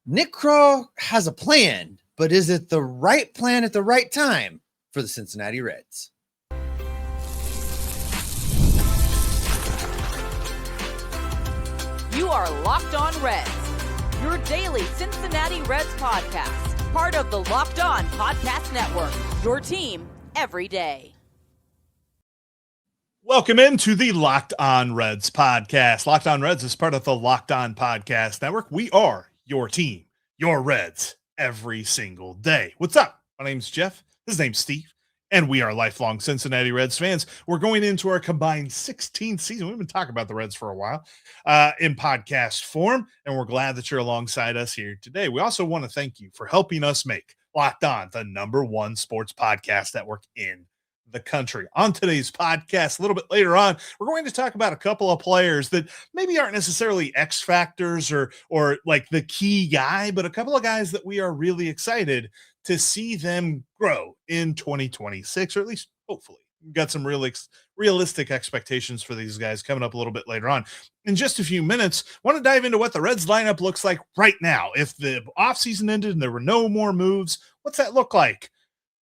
Nick Krall has a plan, but is it the right plan at the right time for the Cincinnati Reds? You are Locked On Reds, your daily Cincinnati Reds podcast, part of the Locked On Podcast Network, your team every day. Welcome into the Locked On Reds podcast. Locked On Reds is part of the Locked On Podcast Network. We are your team, your Reds, every single day. What's up? My name's Jeff. His name's Steve. And we are lifelong Cincinnati Reds fans. We're going into our combined 16th season. We've been talking about the Reds for a while in podcast form, and we're glad that you're alongside us here today. We also want to thank you for helping us make Locked On the #1 sports podcast network in the country. On today's podcast, a little bit later on, we're going to talk about a couple of players that maybe aren't necessarily X factors or like the key guy, but a couple of guys that we are really excited to see them grow in 2026, or at least hopefully. We've got some realistic expectations for these guys coming up a little bit later on. In just a few minutes, I want to dive into what the Reds lineup looks like right now. If the offseason ended and there were no more moves, what's that look like?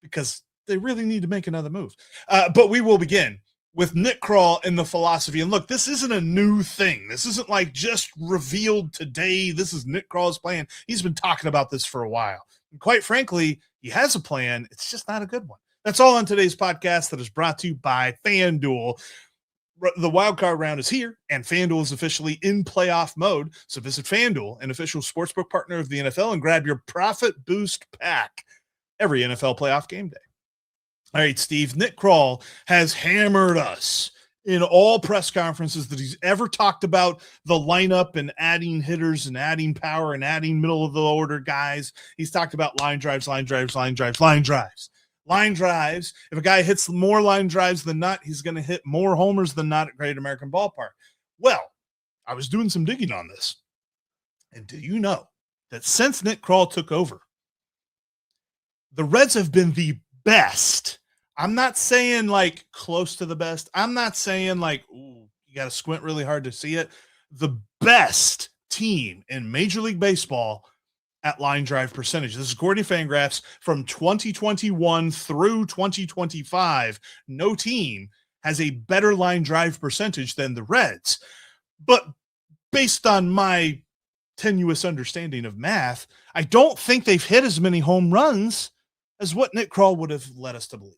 Because they really need to make another move. But we will begin with Nick Krall and the philosophy. And look, this isn't a new thing. This isn't like just revealed today. This is Nick Krall's plan. He's been talking about this for a while. And quite frankly, he has a plan. It's just not a good one. That's all on today's podcast that is brought to you by FanDuel. The wildcard round is here, and FanDuel is officially in playoff mode. So visit FanDuel, an official sportsbook partner of the NFL, and grab your Profit Boost pack every NFL playoff game day. All right, Steve, Nick Krall has hammered us in all press conferences that he's ever talked about the lineup and adding hitters and adding power and adding middle of the order guys. He's talked about line drives. If a guy hits more line drives than not, he's going to hit more homers than not at Great American Ballpark. Well, I was doing some digging on this. And do you know that since Nick Krall took over, the Reds have been the best. I'm not saying like close to the best. I'm not saying like, ooh, you got to squint really hard to see it. The best team in Major League Baseball at line drive percentage. This is according to Fangraphs from 2021 through 2025. No team has a better line drive percentage than the Reds. But based on my tenuous understanding of math, I don't think they've hit as many home runs as what Nick Krall would have led us to believe.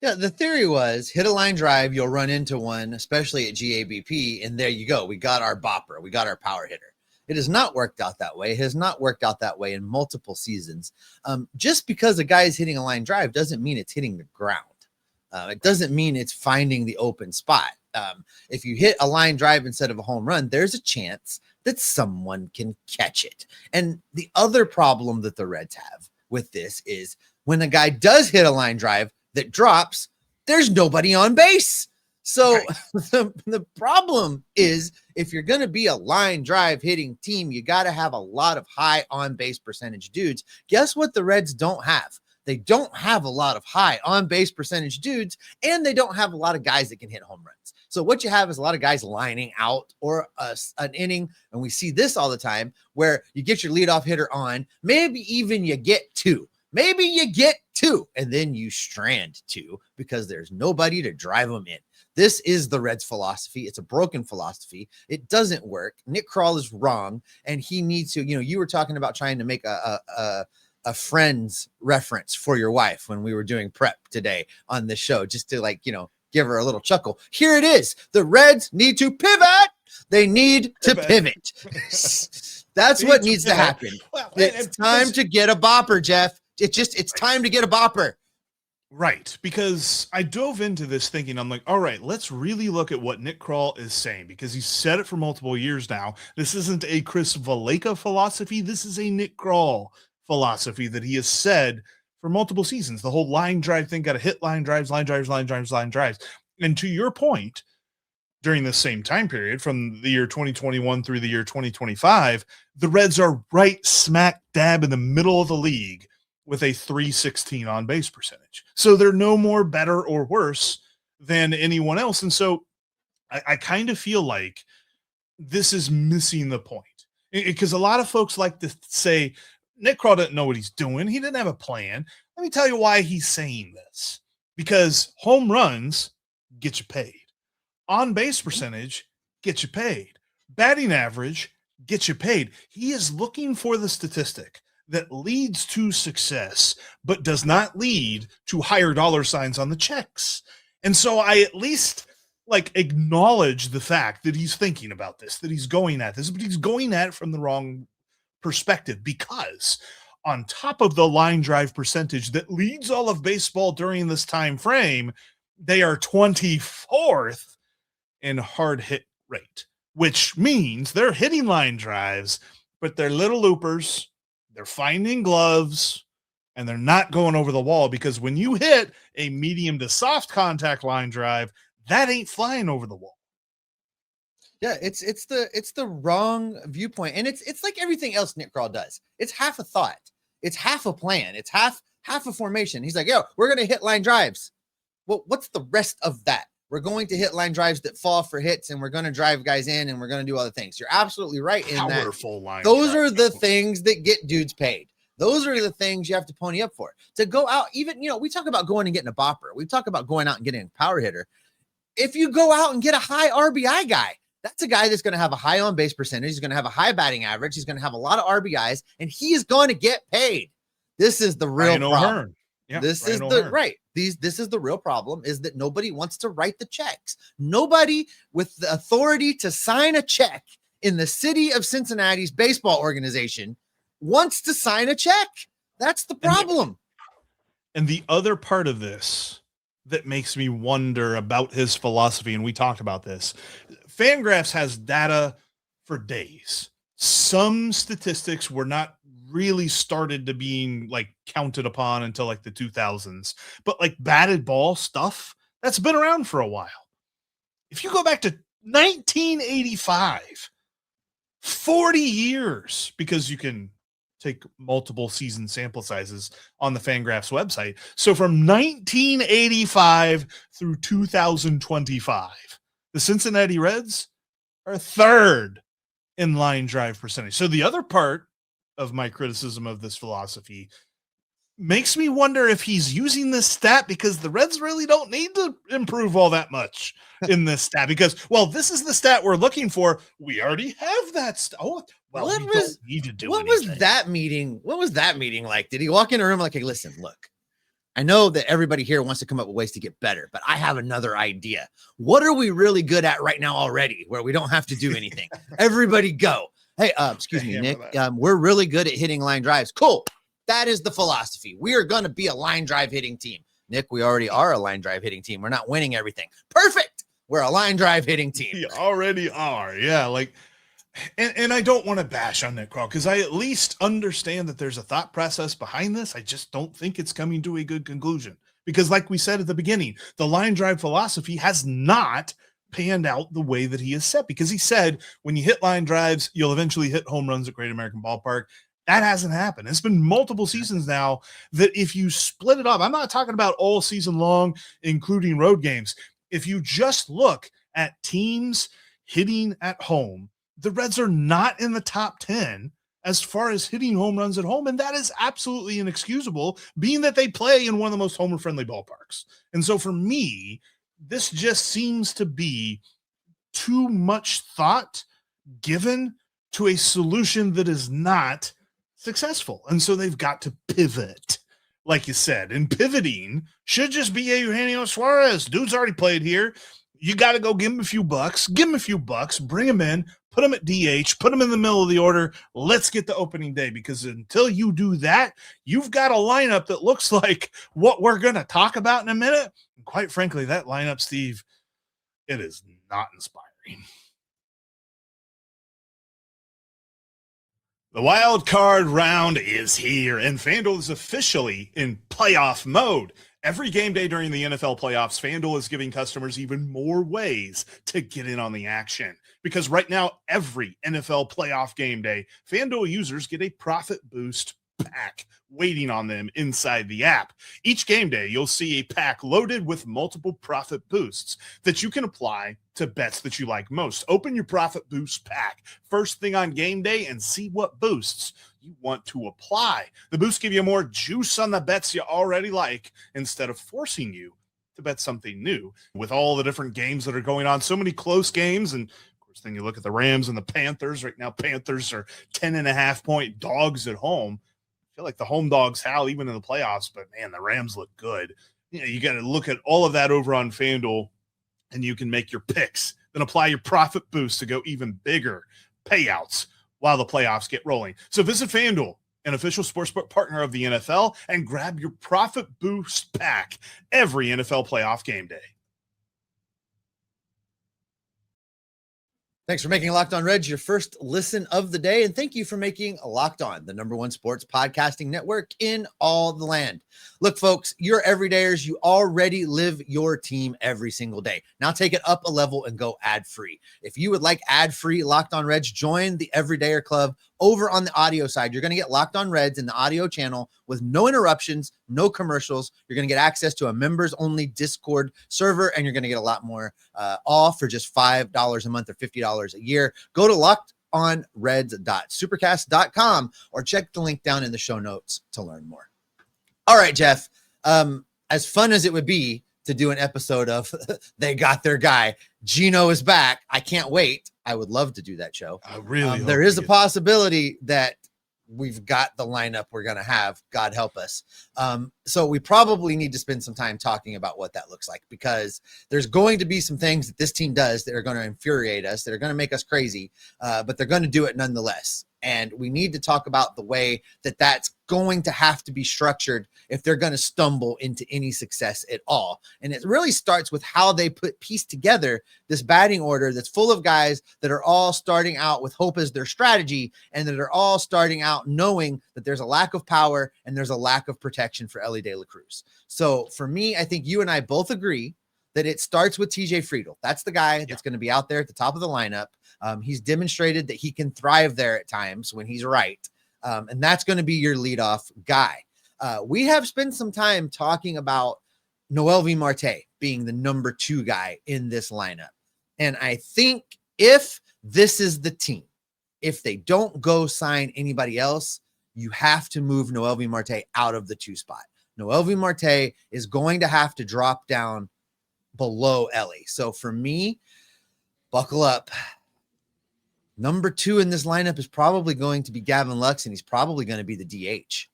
Yeah, the theory was hit a line drive, you'll run into one, especially at GABP, and there you go. We got our bopper. We got our power hitter. It has not worked out that way. It has not worked out that way in multiple seasons. Just because a guy is hitting a line drive doesn't mean it's hitting the ground. It doesn't mean it's finding the open spot. If you hit a line drive instead of a home run, there's a chance that someone can catch it. And the other problem that the Reds have with this is when a guy does hit a line drive that drops, there's nobody on base. So right. the problem is if you're going to be a line drive hitting team, you got to have a lot of high on base percentage dudes. Guess what the Reds don't have? They don't have a lot of high on base percentage dudes, and they don't have a lot of guys that can hit home runs. So what you have is a lot of guys lining out or an inning. And we see this all the time where you get your leadoff hitter on, maybe even you get two. Maybe you get two, and then you strand two because there's nobody to drive them in. This is the Reds' philosophy. It's a broken philosophy. It doesn't work. Nick Krall is wrong, and he needs to, you were talking about trying to make a Friends reference for your wife when we were doing prep today on the show, just to give her a little chuckle. Here it is. The Reds need to pivot. They need to pivot. That's what needs to happen. Well, it's time to get a bopper, Jeff. It's time to get a bopper. Right, because I dove into this thinking, I'm like, all right, let's really look at what Nick Krall is saying, because he's said it for multiple years now. This isn't a Chris Valaika philosophy. This is a Nick Krall philosophy that he has said for multiple seasons. The whole line drive thing, got to hit line drives. And to your point, during the same time period, from the year 2021 through the year 2025, the Reds are right smack dab in the middle of the league with a .316 on base percentage. So they're no more better or worse than anyone else. And so I kind of feel like this is missing the point. Because a lot of folks like to say Nick Krall didn't know what he's doing. He didn't have a plan. Let me tell you why he's saying this. Because home runs get you paid. On base percentage get you paid. Batting average get you paid. He is looking for the statistic that leads to success, but does not lead to higher dollar signs on the checks. And so I at least acknowledge the fact that he's thinking about this, that he's going at this, but he's going at it from the wrong perspective, because on top of the line drive percentage that leads all of baseball during this time frame, they are 24th in hard hit rate, which means they're hitting line drives, but they're little loopers, they're finding gloves, and they're not going over the wall, because when you hit a medium to soft contact line drive, that ain't flying over the wall. Yeah, it's the wrong viewpoint. And it's like everything else Nick Krall does. It's half a thought. It's half a plan. It's half a formation. He's like, yo, we're going to hit line drives. Well, what's the rest of that? We're going to hit line drives that fall for hits, and we're going to drive guys in, and we're going to do other things. You're absolutely right in Powerful that. Line Those drive. are the things that get dudes paid. Those are the things you have to pony up for. To go out, even, we talk about going and getting a bopper. We talk about going out and getting a power hitter. If you go out and get a high RBI guy, that's a guy that's going to have a high on base percentage. He's going to have a high batting average. He's going to have a lot of RBIs, and he is going to get paid. This is the real problem. Yeah, this is the real problem, is that nobody wants to write the checks. Nobody with the authority to sign a check in the city of Cincinnati's baseball organization wants to sign a check. That's the problem. And the other part of this that makes me wonder about his philosophy, and we talked about this, Fangraphs has data for days. Some statistics were not really started to being counted upon until the 2000s, but batted ball stuff that's been around for a while. If you go back to 1985, 40 years, because you can take multiple season sample sizes on the Fangraphs website. So from 1985 through 2025, the Cincinnati Reds are third in line drive percentage. So the other part of my criticism of this philosophy makes me wonder if he's using this stat because the Reds really don't need to improve all that much in this stat, because, well, this is the stat we're looking for. We already have that stat. Oh, well, we don't need to do what anything. was that meeting? What was that meeting like? Did he walk in a room like, hey, listen, look, I know that everybody here wants to come up with ways to get better, but I have another idea. What are we really good at right now already where we don't have to do anything? Everybody go. Hey, excuse me, Nick. We're really good at hitting line drives. Cool. That is the philosophy. We are going to be a line drive hitting team. Nick, we already are a line drive hitting team. We're not winning everything. Perfect. We're a line drive hitting team. We already are. Yeah. And I don't want to bash on Nick Krall because I at least understand that there's a thought process behind this. I just don't think it's coming to a good conclusion because, like we said at the beginning, the line drive philosophy has not panned out the way that he has set, because he said when you hit line drives, you'll eventually hit home runs at Great American Ballpark. That hasn't happened. It's been multiple seasons now that if you split it up, I'm not talking about all season long, including road games. If you just look at teams hitting at home, the Reds are not in the top 10 as far as hitting home runs at home. And that is absolutely inexcusable, being that they play in one of the most homer-friendly ballparks. And so for me, this just seems to be too much thought given to a solution that is not successful. And so they've got to pivot, like you said. And pivoting should just be a Eugenio Suárez. Dude's already played here. You got to go give him a few bucks. Give him a few bucks. Bring him in. Put him at DH. Put him in the middle of the order. Let's get the opening day, because until you do that, you've got a lineup that looks like what we're going to talk about in a minute. And quite frankly, that lineup, Steve, it is not inspiring. The wild card round is here, and FanDuel is officially in playoff mode. Every game day during the NFL playoffs, FanDuel is giving customers even more ways to get in on the action. Because right now, every NFL playoff game day, FanDuel users get a profit boost pack waiting on them inside the app. Each game day, you'll see a pack loaded with multiple profit boosts that you can apply to bets that you like most. Open your profit boost pack first thing on game day and see what boosts you want to apply. The boosts give you more juice on the bets you already like instead of forcing you to bet something new. With all the different games that are going on, so many close games, and of course then you look at the Rams and the Panthers. Right now Panthers are 10.5-point dogs at home. I feel like the home dogs howl even in the playoffs, but man, the Rams look good. You got to look at all of that over on FanDuel, and you can make your picks, then apply your profit boost to go even bigger payouts while the playoffs get rolling. So visit FanDuel, an official sportsbook partner of the NFL, and grab your profit boost pack every NFL playoff game day. Thanks for making Locked On Reds your first listen of the day. And thank you for making Locked On the #1 sports podcasting network in all the land. Look, folks, you're everydayers. You already live your team every single day. Now take it up a level and go ad-free. If you would like ad-free Locked On Reds, join the Everydayer Club over on the audio side. You're going to get Locked On Reds in the audio channel with no interruptions, no commercials. You're going to get access to a members-only Discord server, and you're going to get a lot more all for just $5 a month or $50 a year. Go to lockedonreds.supercast.com or check the link down in the show notes to learn more. All right, Jeff, as fun as it would be to do an episode of They Got Their Guy, Gino is back. I can't wait. I would love to do that show. I really there is a possibility that we've got the lineup we're going to have. God help us. So we probably need to spend some time talking about what that looks like, because there's going to be some things that this team does that are going to infuriate us, that are going to make us crazy, but they're going to do it nonetheless. And we need to talk about the way that that's going to have to be structured if they're going to stumble into any success at all. And it really starts with how they piece together this batting order that's full of guys that are all starting out with hope as their strategy, and that are all starting out knowing that there's a lack of power and there's a lack of protection for Elly De La Cruz. So for me, I think you and I both agree that it starts with TJ Friedl. That's the guy that's going to be out there at the top of the lineup. He's demonstrated that he can thrive there at times when he's right. And that's going to be your leadoff guy. We have spent some time talking about Noelvi Marte being the #2 guy in this lineup. And I think if this is the team, if they don't go sign anybody else, you have to move Noelvi Marte out of the 2 spot. Noelvi Marte is going to have to drop down below Elly. So for me, buckle up. #2 in this lineup is probably going to be Gavin Lux, and he's probably going to be the DH.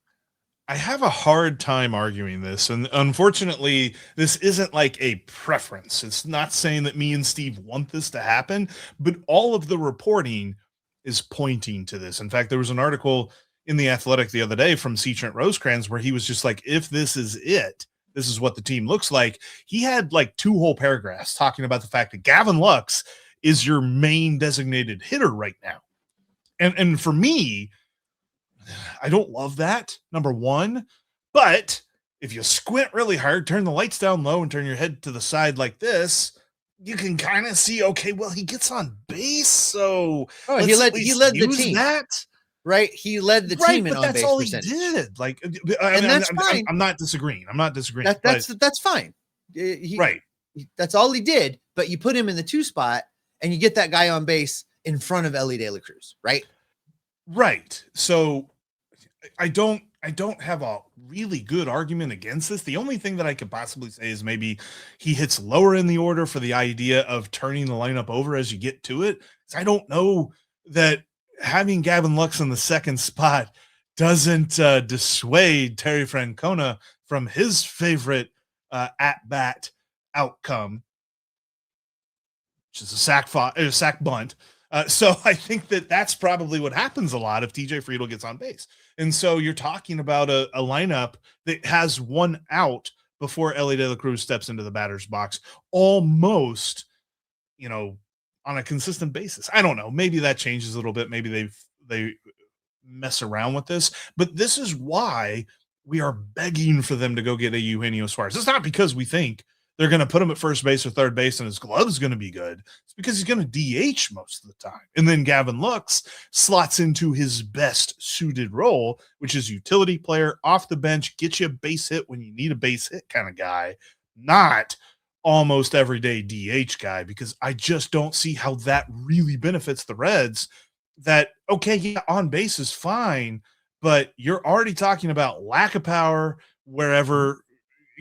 I have a hard time arguing this, and unfortunately, this isn't like a preference. It's not saying that me and Steve want this to happen, but all of the reporting is pointing to this. In fact, there was an article in The Athletic the other day from C. Trent Rosecrans where he was just like, if this is it, this is what the team looks like. He had like 2 whole paragraphs talking about the fact that Gavin Lux is your main designated hitter right now. And for me, I don't love that, number one, but if you squint really hard, turn the lights down low and turn your head to the side like this, you can kind of see, okay, well, he gets on base. So he led the team. That. Right. He led the team in on base percentage. That's all he did. Like, that's fine. I'm not disagreeing. That's fine. Right. That's all he did. But you put him in the 2 spot and you get that guy on base in front of Elly De La Cruz. Right. Right. So I don't have a really good argument against this. The only thing that I could possibly say is maybe he hits lower in the order for the idea of turning the lineup over as you get to it. I don't know that having Gavin Lux in the 2nd spot doesn't dissuade Terry Francona from his favorite at-bat outcome, which is a sack bunt. So I think that that's probably what happens a lot if TJ Friedl gets on base. And so you're talking about a lineup that has 1 out before Elly De La Cruz steps into the batter's box almost, on a consistent basis. I don't know. Maybe that changes a little bit. Maybe they mess around with this, but this is why we are begging for them to go get a Eugenio Suárez. It's not because we think they're going to put him at first base or third base and his glove's going to be good. It's because he's going to DH most of the time. And then Gavin Lux slots into his best suited role, which is utility player, off the bench, get you a base hit when you need a base hit kind of guy, not almost everyday DH guy, because I just don't see how that really benefits the Reds. That, okay, yeah, on base is fine, but you're already talking about lack of power wherever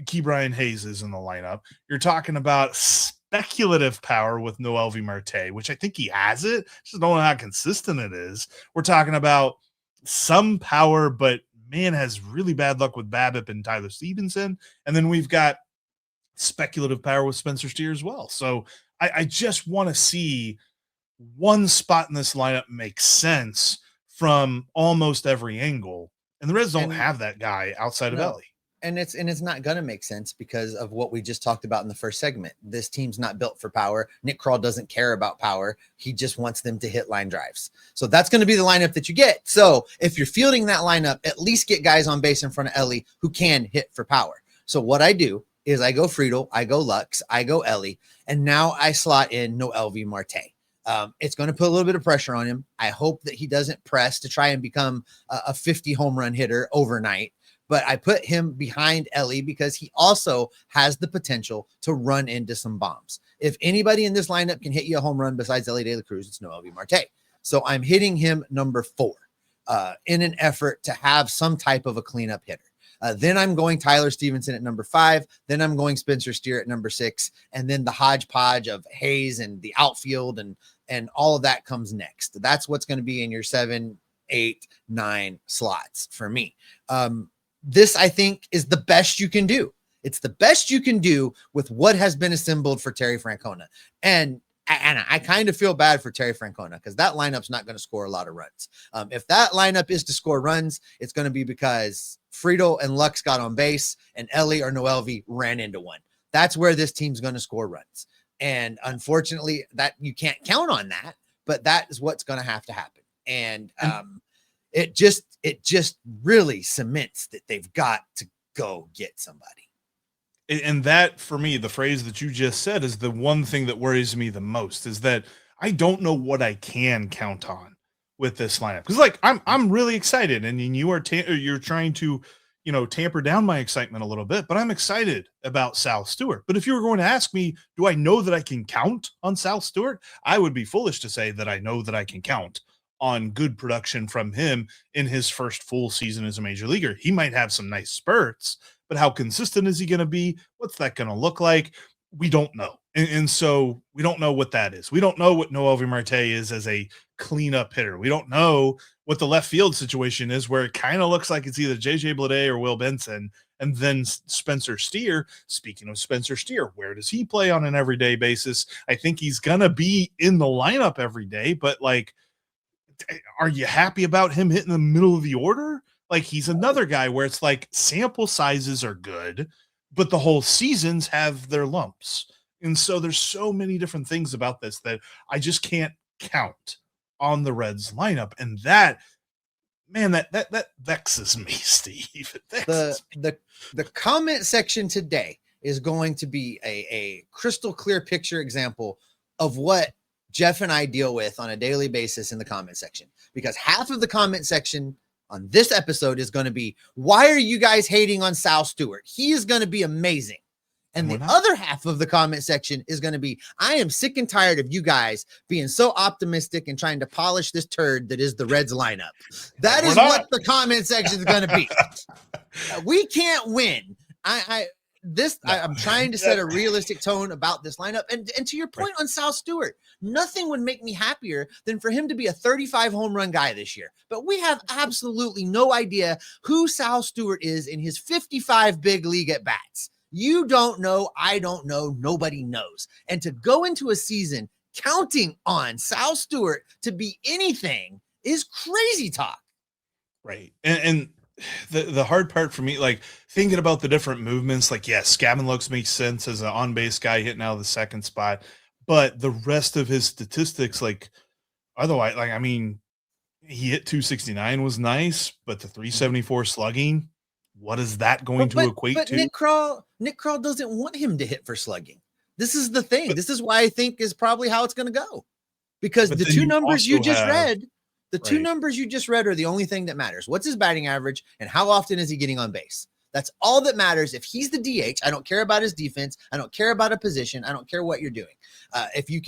Key Brian Hayes is in the lineup. You're talking about speculative power with Noelvi Marte, which I think he has it. Just don't know how consistent it is. We're talking about some power, but man has really bad luck with BABIP and Tyler Stevenson. And then we've got speculative power with Spencer Steer as well. So I just want to see one spot in this lineup make sense from almost every angle. And the Reds don't have that guy outside of Elly. And it's not going to make sense because of what we just talked about in the first segment. This team's not built for power. Nick Krall doesn't care about power. He just wants them to hit line drives. So that's going to be the lineup that you get. So if you're fielding that lineup, at least get guys on base in front of Elly who can hit for power. So what I do is I go Friedl, I go Lux, I go Elly, and now I slot in Noelvi Marte. It's going to put a little bit of pressure on him. I hope that he doesn't press to try and become a 50 home run hitter overnight. But I put him behind Elly because he also has the potential to run into some bombs. If anybody in this lineup can hit you a home run besides Elly De La Cruz, it's Noelvi Marte. So I'm hitting him number 4 in an effort to have some type of a cleanup hitter. Then I'm going Tyler Stevenson at number 5. Then I'm going Spencer Steer at number 6. And then the hodgepodge of Hayes and the outfield and all of that comes next. That's what's going to be in your 7, 8, 9 slots for me. This, I think, is the best you can do. It's the best you can do with what has been assembled for Terry Francona. And I kind of feel bad for Terry Francona because that lineup's not going to score a lot of runs. If that lineup is to score runs, it's going to be because Friedl and Lux got on base and Elly or Noelvi ran into one. That's where this team's going to score runs. And unfortunately, that you can't count on that, but that is what's going to have to happen. And it just really cements that they've got to go get somebody. And that, for me, the phrase that you just said is the one thing that worries me the most, is that I don't know what I can count on with this lineup. Because, like, I'm really excited, and you're trying to, tamper down my excitement a little bit, but I'm excited about Sal Stewart. But if you were going to ask me, do I know that I can count on Sal Stewart? I would be foolish to say that I know that I can count on good production from him in his first full season as a major leaguer. He might have some nice spurts, but how consistent is he going to be? What's that going to look like? We don't know. And so we don't know what that is. We don't know what Noelvi Marte is as a cleanup hitter. We don't know what the left field situation is, where it kind of looks like it's either JJ Bleday or Will Benson, and then Spencer Steer. Speaking of Spencer Steer, where does he play on an everyday basis? I think he's going to be in the lineup every day, but like, are you happy about him hitting the middle of the order? Like, he's another guy where it's like sample sizes are good, but the whole seasons have their lumps. And so there's so many different things about this that I just can't count on the Reds lineup. And that, man, that vexes me, Steve. It vexes me. The comment section today is going to be a crystal clear picture example of what Jeff and I deal with on a daily basis in the comment section, because half of the comment section on this episode is going to be, why are you guys hating on Sal Stewart? He is going to be amazing. And the other half of the comment section is going to be, I am sick and tired of you guys being so optimistic and trying to polish this turd that is the Reds lineup. That is what the comment section is going to be. We can't win. I'm trying to set a realistic tone about this lineup. And to your point on Sal Stewart, nothing would make me happier than for him to be a 35 home run guy this year. But we have absolutely no idea who Sal Stewart is in his 55 big league at bats. You don't know. I don't know. Nobody knows. And to go into a season counting on Sal Stewart to be anything is crazy talk. Right. And the hard part for me, like thinking about the different movements, like, yes, Gavin Lux makes sense as an on-base guy hitting out of the second spot, but the rest of his statistics, like otherwise, like, I mean, he hit 269 was nice, but the 374 slugging, what is that going to equate to? Nick Krall, Nick Krall doesn't want him to hit for slugging. This is the thing. This is why I think is probably how it's going to go. Because the two numbers you just read, two numbers you just read are the only thing that matters. What's his batting average and how often is he getting on base? That's all that matters. If he's the DH, I don't care about his defense. I don't care about a position. I don't care what you're doing. If you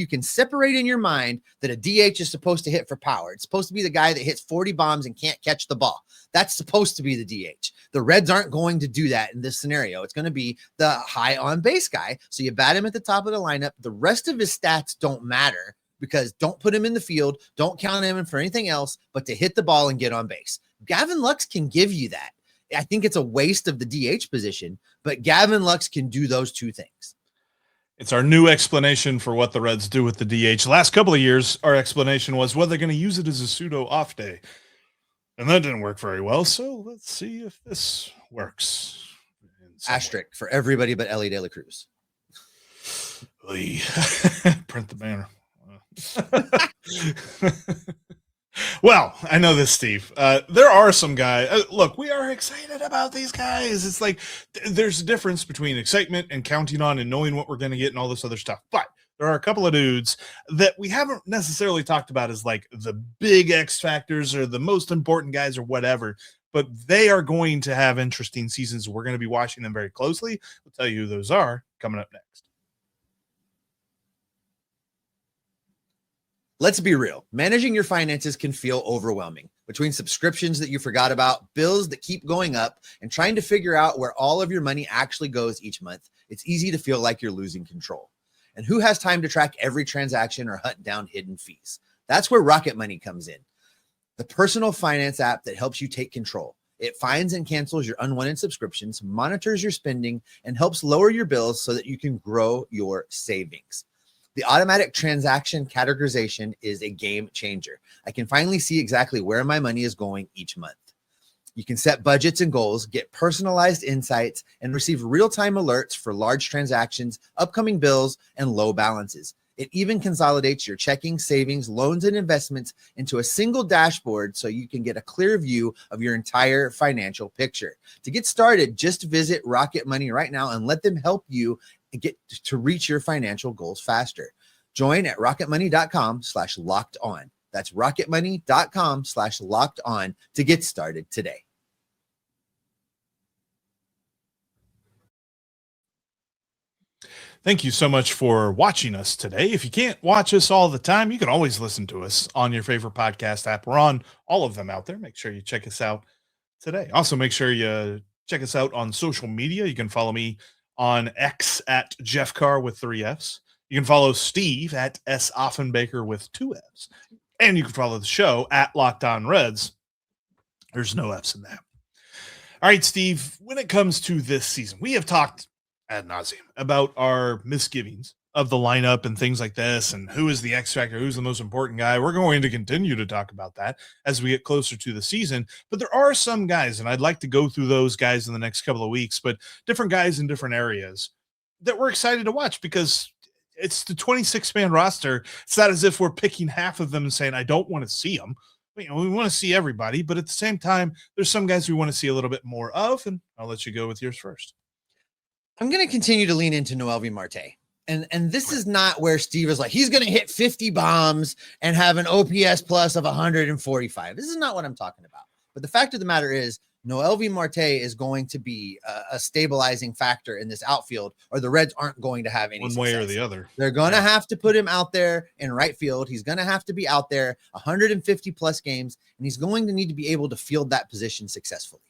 can separate in your mind that a DH is supposed to hit for power, it's supposed to be the guy that hits 40 bombs and can't catch the ball. That's supposed to be the DH. The Reds aren't going to do that in this scenario. It's going to be the high on base guy. So you bat him at the top of the lineup. The rest of his stats don't matter because don't put him in the field. Don't count him for anything else but to hit the ball and get on base. Gavin Lux can give you that. I think it's a waste of the DH position, but Gavin Lux can do those two things. It's our new explanation for what the Reds do with the DH. Last couple of years, our explanation was, well, they're going to use it as a pseudo off day. And that didn't work very well. So let's see if this works. Asterisk for everybody but Elly De La Cruz. Print the banner. Well, I know this, Steve. There are some guys. Look, we are excited about these guys. It's like there's a difference between excitement and counting on and knowing what we're going to get and all this other stuff. But there are a couple of dudes that we haven't necessarily talked about as like the big X factors or the most important guys or whatever. But they are going to have interesting seasons. We're going to be watching them very closely. We'll tell you who those are coming up next. Let's be real. Managing your finances can feel overwhelming. Between subscriptions that you forgot about, bills that keep going up, and trying to figure out where all of your money actually goes each month, it's easy to feel like you're losing control. And who has time to track every transaction or hunt down hidden fees? That's where Rocket Money comes in. The personal finance app that helps you take control. It finds and cancels your unwanted subscriptions, monitors your spending, and helps lower your bills so that you can grow your savings. The automatic transaction categorization is a game changer. I can finally see exactly where my money is going each month. You can set budgets and goals, get personalized insights, and receive real-time alerts for large transactions, upcoming bills, and low balances. It even consolidates your checking, savings, loans, and investments into a single dashboard so you can get a clear view of your entire financial picture. To get started, just visit Rocket Money right now and let them help you get to reach your financial goals faster. Join at rocketmoney.com/locked on. That's rocketmoney.com/locked on to get started today. Thank you so much for watching us today. If you can't watch us all the time, you can always listen to us on your favorite podcast app. We're on all of them out there. Make sure you check us out today. Also, make sure you check us out on social media. You can follow me on X at Jeff Carr with 3 Fs. You can follow Steve at S. Offenbaker with 2 Fs. And you can follow the show at Locked On Reds. There's no Fs in that. All right, Steve, when it comes to this season, we have talked ad nauseum about our misgivings of the lineup and things like this and who is the X factor, who's the most important guy. We're going to continue to talk about that as we get closer to the season, but there are some guys, and I'd like to go through those guys in the next couple of weeks, but different guys in different areas that we're excited to watch because it's the 26-man roster. It's not as if we're picking half of them and saying, I don't want to see them. We want to see everybody, but at the same time, there's some guys we want to see a little bit more of, and I'll let you go with yours first. I'm going to continue to lean into Noelvi Marte. And this is not where Steve is like, he's going to hit 50 bombs and have an OPS plus of 145. This is not what I'm talking about. But the fact of the matter is, Noelvi Marte is going to be a stabilizing factor in this outfield, or the Reds aren't going to have any one success. Way or the other. They're going to have to put him out there in right field. He's going to have to be out there 150 plus games, and he's going to need to be able to field that position successfully.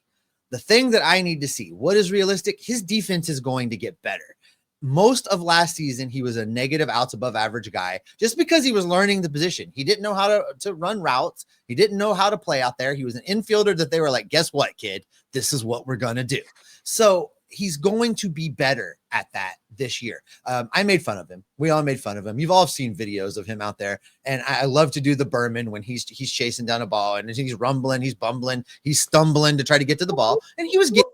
The thing that I need to see, what is realistic? His defense is going to get better. Most of last season, he was a negative outs above average guy just because he was learning the position. He didn't know how to run routes. He didn't know how to play out there. He was an infielder that they were like, guess what, kid? This is what we're going to do. So he's going to be better at that this year. I made fun of him. We all made fun of him. You've all seen videos of him out there. And I love to do the Berman when he's chasing down a ball and he's rumbling, he's bumbling, he's stumbling to try to get to the ball. And he was getting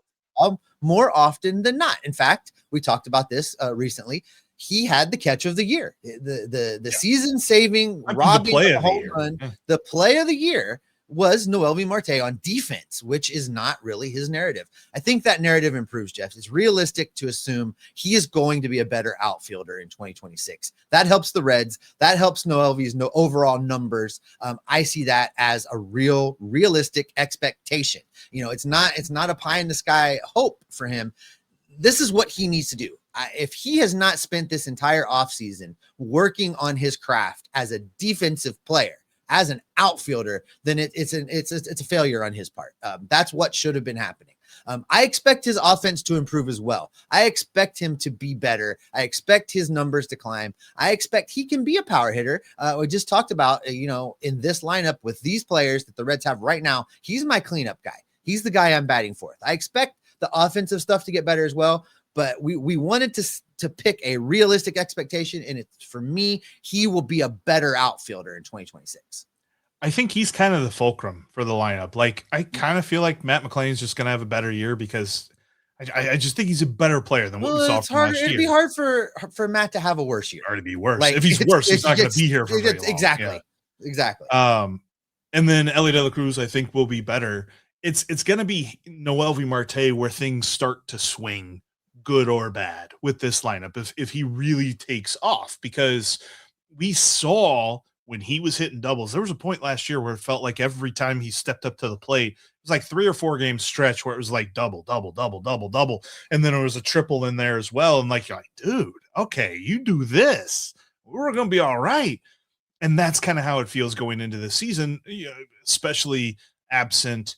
more often than not. In fact, we talked about this recently. He had the catch of the year, the season saving robbing the home run, the play of the year was Noelvi Marte on defense, which is not really his narrative. I think that narrative improves, Jeff. It's realistic to assume he is going to be a better outfielder in 2026. That helps the Reds. That helps Noelvi's overall numbers. I see that as a realistic expectation. It's not a pie in the sky hope for him. This is what he needs to do. If he has not spent this entire offseason working on his craft as a defensive player, as an outfielder, then it's a failure on his part. That's what should have been happening. I expect his offense to improve as well. I expect him to be better. I expect his numbers to climb. I expect he can be a power hitter. We just talked about, in this lineup with these players that the Reds have right now, he's my cleanup guy. He's the guy I'm batting fourth. I expect the offensive stuff to get better as well, but we wanted to pick a realistic expectation, and it's, for me, he will be a better outfielder in 2026. I think he's kind of the fulcrum for the lineup. Like, I kind of feel like Matt McLain's just going to have a better year because I just think he's a better player than what we saw from last year. It'd be hard for Matt to have a worse year. Or to be worse. Like, if he's worse, he's not going to be here for very long. Exactly. Exactly. And then Elly De La Cruz, I think, will be better. It's going to be Noelvi Marte where things start to swing, good or bad, with this lineup if he really takes off, because we saw when he was hitting doubles, there was a point last year where it felt like every time he stepped up to the plate, it was like 3 or 4 game stretch where it was like double. And then there was a triple in there as well. And you're like, dude, okay, you do this, we're going to be all right. And that's kind of how it feels going into the season, especially absent,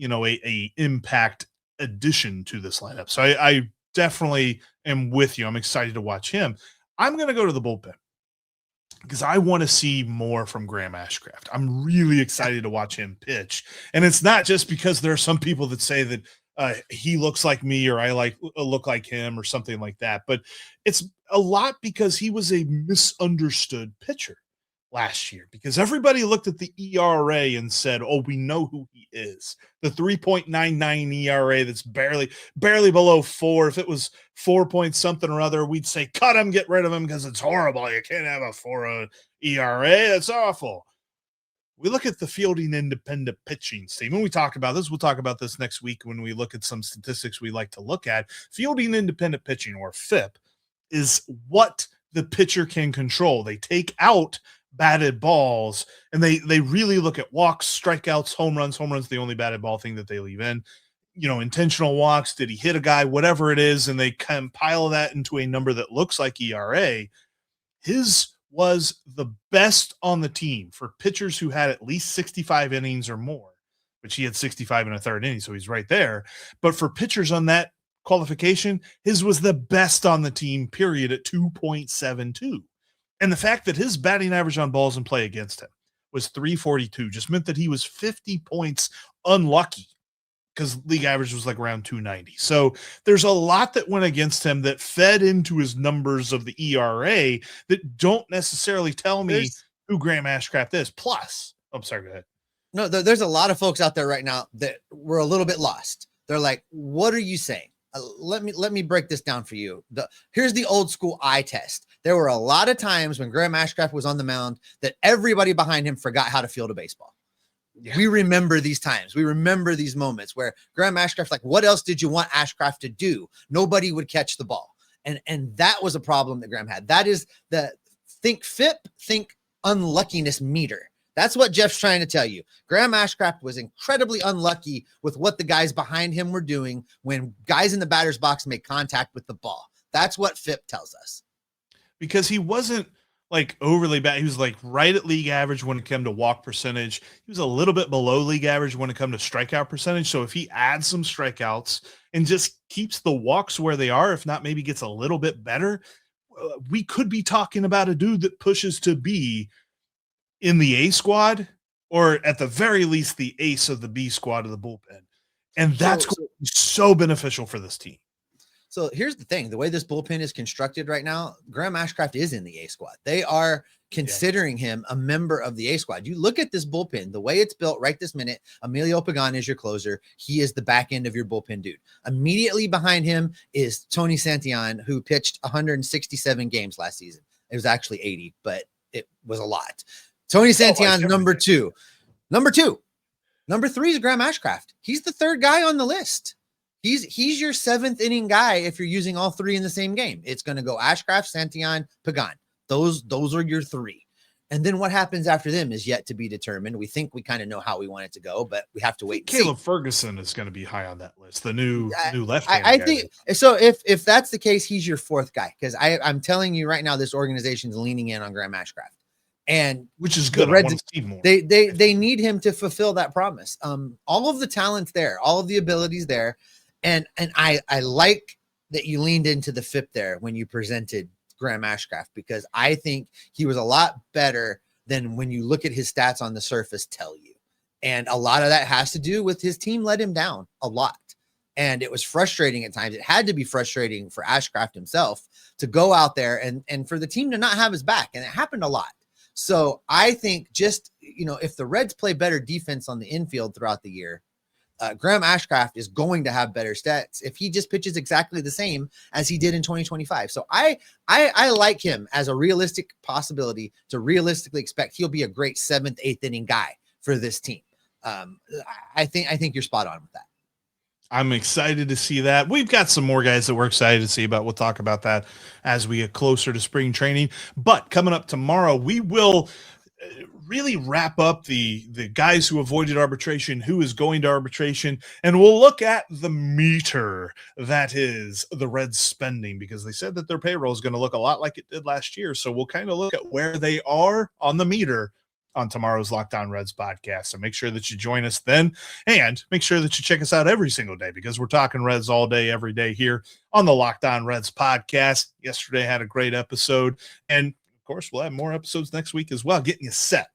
a impact addition to this lineup. So I definitely am with you. I'm excited to watch him. I'm going to go to the bullpen because I want to see more from Graham Ashcraft. I'm really excited to watch him pitch. And it's not just because there are some people that say that he looks like me or I look like him or something like that, but it's a lot because he was a misunderstood pitcher last year, because everybody looked at the ERA and said, oh, we know who he is. The 3.99 ERA that's barely below 4. If it was 4 point something or other, we'd say, cut him, get rid of him because it's horrible. You can't have a 4 ERA. That's awful. We look at the fielding independent pitching, Steve. When we talk about this, we'll talk about this next week when we look at some statistics we like to look at. Fielding independent pitching, or FIP, is what the pitcher can control. They take out batted balls, and they really look at walks, strikeouts, home runs. Home runs the only batted ball thing that they leave in. Intentional walks, did he hit a guy, whatever it is, and they compile that into a number that looks like ERA. His was the best on the team for pitchers who had at least 65 innings or more, which he had 65 in a third inning, so he's right there. But for pitchers on that qualification, his was the best on the team, period, at 2.72. And the fact that his batting average on balls in play against him was 342 just meant that he was 50 points unlucky, because league average was like around 290. So there's a lot that went against him that fed into his numbers of the ERA that don't necessarily tell me who Graham Ashcraft is. Plus, I'm sorry, go ahead. No, there's a lot of folks out there right now that were a little bit lost. They're like, what are you saying? Let me break this down for you. Here's the old school eye test. There were a lot of times when Graham Ashcraft was on the mound that everybody behind him forgot how to field a baseball. Yeah. We remember these times. We remember these moments where Graham Ashcraft, like, what else did you want Ashcraft to do? Nobody would catch the ball. And that was a problem that Graham had. That is the think FIP, think unluckiness meter. That's what Jeff's trying to tell you. Graham Ashcraft was incredibly unlucky with what the guys behind him were doing when guys in the batter's box make contact with the ball. That's what FIP tells us. Because he wasn't like overly bad. He was like right at league average when it came to walk percentage. He was a little bit below league average when it comes to strikeout percentage. So if he adds some strikeouts and just keeps the walks where they are, if not maybe gets a little bit better, we could be talking about a dude that pushes to be in the A squad, or at the very least the ace of the B squad of the bullpen. And that's so beneficial for this team. So here's the thing. The way this bullpen is constructed right now, Graham Ashcraft is in the A squad. They are considering him a member of the A squad. You look at this bullpen, the way it's built right this minute, Emilio Pagan is your closer. He is the back end of your bullpen dude. Immediately behind him is Tony Santillan, who pitched 167 games last season. It was actually 80, but it was a lot. Tony Santillan's number two. Number 3 is Graham Ashcraft. He's the 3rd guy on the list. He's your 7th inning guy if you're using all 3 in the same game. It's going to go Ashcraft, Santillan, Pagan. Those are your 3. And then what happens after them is yet to be determined. We think we kind of know how we want it to go, but we have to wait. Caleb Ferguson is going to be high on that list. The new left. I think so. If that's the case, he's your 4th guy, because I'm telling you right now, this organization is leaning in on Graham Ashcraft, and which is good. Reds, they need him to fulfill that promise. All of the talent's there, all of the abilities there, and I like that you leaned into the FIP there when you presented Graham Ashcraft, because I think he was a lot better than when you look at his stats on the surface tell you. And a lot of that has to do with his team let him down a lot. And it was frustrating at times. It had to be frustrating for Ashcraft himself to go out there and for the team to not have his back. And it happened a lot. So I think just, if the Reds play better defense on the infield throughout the year, Graham Ashcraft is going to have better stats if he just pitches exactly the same as he did in 2025. So I like him as a realistic possibility to realistically expect he'll be a great 7th, 8th inning guy for this team. I think you're spot on with that. I'm excited to see that. We've got some more guys that we're excited to see about. We'll talk about that as we get closer to spring training. But coming up tomorrow, we will really wrap up the guys who avoided arbitration, who is going to arbitration, and we'll look at the meter that is the Reds spending, because they said that their payroll is going to look a lot like it did last year. So we'll kind of look at where they are on the meter on tomorrow's Locked On Reds podcast. So make sure that you join us then, and make sure that you check us out every single day, because we're talking Reds all day, every day here on the Locked On Reds podcast. Yesterday had a great episode, and of course we'll have more episodes next week as well, getting you set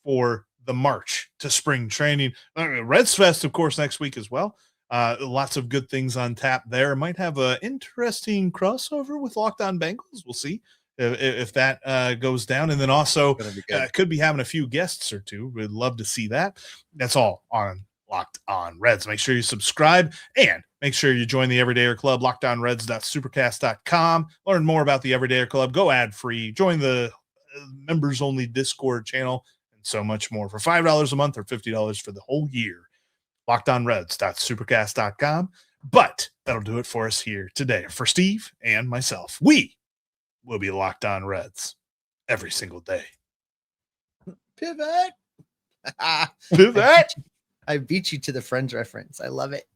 for the march to spring training. Reds Fest, of course, next week as well. Lots of good things on tap there. Might have an interesting crossover with Locked On Bengals. We'll see if that goes down. And then also could be having a few guests or two. We'd love to see that. That's all on Locked On Reds. Make sure you subscribe and make sure you join the Everydayer Club, lockedonreds.supercast.com. Learn more about the Everydayer Club. Go ad-free. Join the members-only Discord channel, and so much more for $5 a month or $50 for the whole year. LockedOnReds.supercast.com. But that'll do it for us here today. For Steve and myself, we will be Locked On Reds every single day. Pivot. Pivot. I beat you to the Friends reference. I love it.